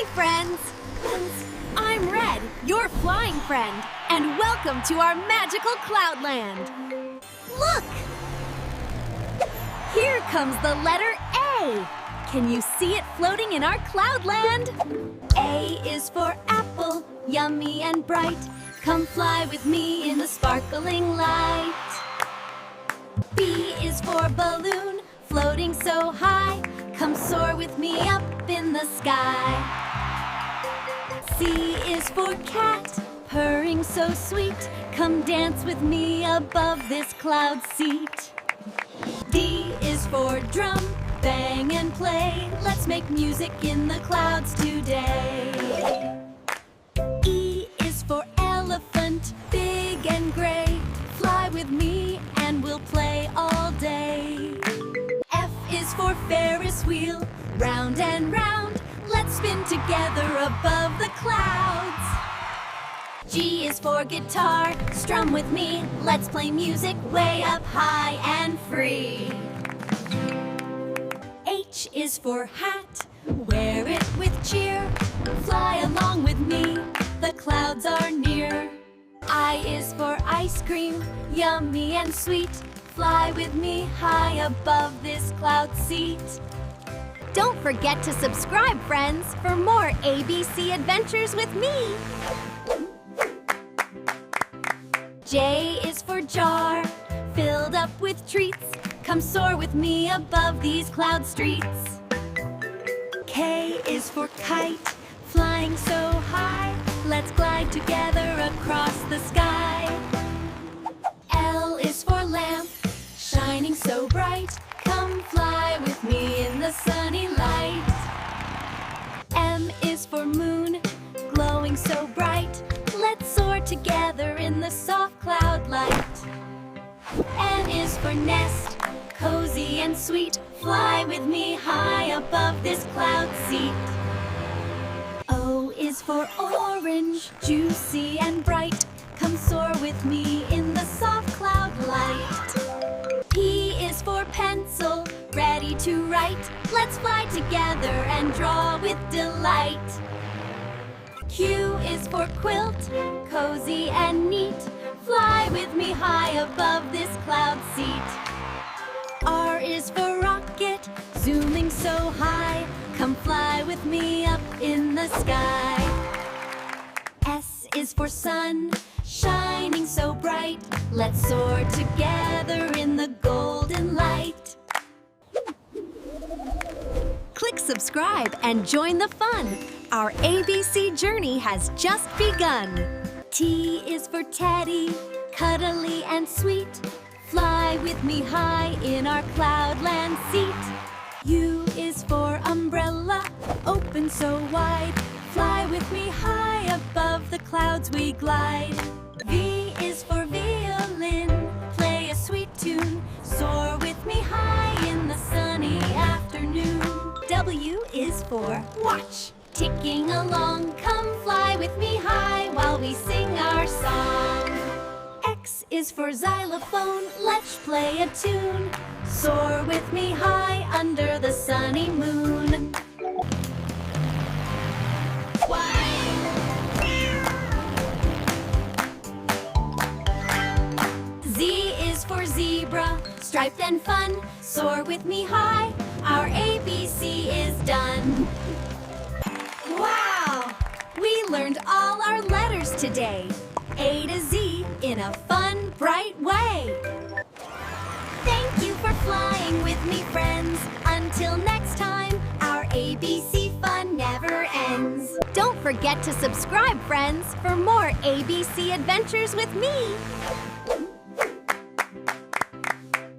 Hi, friends! I'm Red, your flying friend, and welcome to our magical Cloudland. Look! Here comes the letter A. Can you see it floating in our Cloudland? A is for apple, yummy and bright. Come fly with me in the sparkling light. B is for balloon, floating so high. Come soar with me up in the sky. C is for cat, purring so sweet. Come dance with me above this cloud seat. D is for drum, bang and play. Let's make music in the clouds today. E is for elephant, big and gray. Fly with me and we'll play all day. F is for Ferris wheel, round and round. Let's spin together above the clouds. G is for guitar, strum with me. Let's play music way up high and free. H is for hat, wear it with cheer. Fly along with me, the clouds are near. I is for ice cream, yummy and sweet. Fly with me high above this cloud seat. Don't forget to subscribe, friends, for more ABC adventures with me. J is for jar, filled up with treats. Come soar with me above these cloud streets. K is for kite, flying so high. Let's glide together across the sky. L is for lamp, shining so bright. Come fly with me in the sunny light. M is for moon, glowing so bright. Let's soar together in the soft cloud light. N is for nest, cozy and sweet. Fly with me high above this cloud seat. O is for orange, juicy and bright. Come soar with me in the soft cloud light. P is for pencil, ready to write. Let's fly together and draw with delight. Q is for quilt, cozy and neat. Fly with me high above this cloud seat. R is for rocket, zooming so high. Come fly with me up in the sky. S is for sun, shining so bright. Let's soar together in the golden light. Click subscribe and join the fun. Our ABC journey has just begun. T is for teddy, cuddly and sweet. Fly with me high in our Cloudland seat. U is for umbrella, open so wide. Fly with me high above the clouds we glide. V is for violin, play a sweet tune. Soar with me high in the sunny afternoon. W is for watch, ticking along. Come fly with me high while we sing our song. X is for xylophone, let's play a tune. Soar with me high under the sunny moon. Z is for zebra, striped and fun. Soar with me high, our ABC is done. Wow! We learned all our letters today. A to Z in a fun, bright way. Thank you for flying with me, friends. Until next time, our ABC fun never ends. Don't forget to subscribe, friends, for more ABC adventures with me.